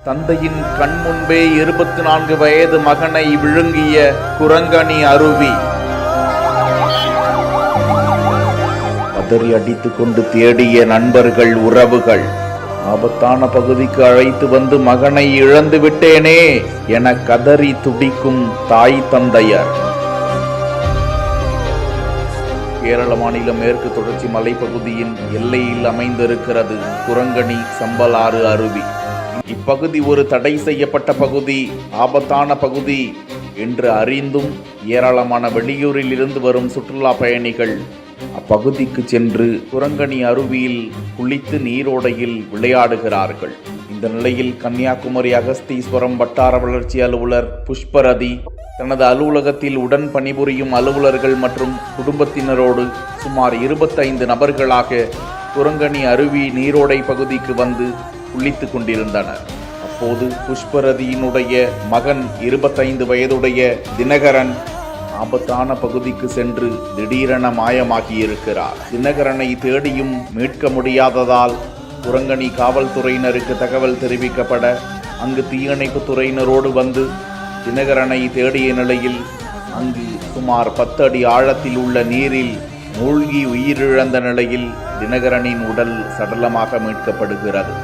தந்தையின் கண் முன்பே 24 வயது மகனை விழுங்கிய குரங்கணி அருவி. பதறி அடித்துக் கொண்டு தேடிய நண்பர்கள், உறவுகள். ஆபத்தான பகுதிக்கு அழைத்து வந்து மகனை இழந்து விட்டேனே என கதறி துடிக்கும் தாய் தந்தையர். கேரள மாநிலம் மேற்கு தொடர்ச்சி மலைப்பகுதியின் எல்லையில் அமைந்திருக்கிறது குரங்கணி சம்பலாறு அருவி. இப்பகுதி ஒரு தடை செய்யப்பட்ட பகுதி, ஆபத்தான பகுதி என்று அறிந்தும் ஏராளமான வெளியூரில் இருந்து வரும் சுற்றுலா பயணிகள் அப்பகுதிக்கு சென்று குரங்கணி அருவியில் குளித்து நீரோடையில் விளையாடுகிறார்கள். இந்த நிலையில் கன்னியாகுமரி அகஸ்தீஸ்வரம் வட்டார வளர்ச்சி அலுவலர் புஷ்பரதி தனது அலுவலகத்தில் உடன் பணிபுரியும் அலுவலர்கள் மற்றும் குடும்பத்தினரோடு சுமார் 25 நபர்களாக குரங்கணி அருவி நீரோடை பகுதிக்கு வந்து குளித்து கொண்டிருந்தனர். அப்போது புஷ்பரதியினுடைய மகன் 25 வயதுடைய தினகரன் ஆபத்தான பகுதிக்கு சென்று திடீரென மாயமாகியிருக்கிறார். தினகரனை தேடியும் மீட்க முடியாததால் குரங்கணி காவல்துறையினருக்கு தகவல் தெரிவிக்கப்பட அங்கு தீயணைப்பு துறையினரோடு வந்து தினகரனை தேடிய நிலையில் அங்கு சுமார் 10 அடி ஆழத்தில் உள்ள நீரில் மூழ்கி உயிரிழந்த நிலையில் தினகரனின் உடல் சடலமாக மீட்கப்படுகிறது.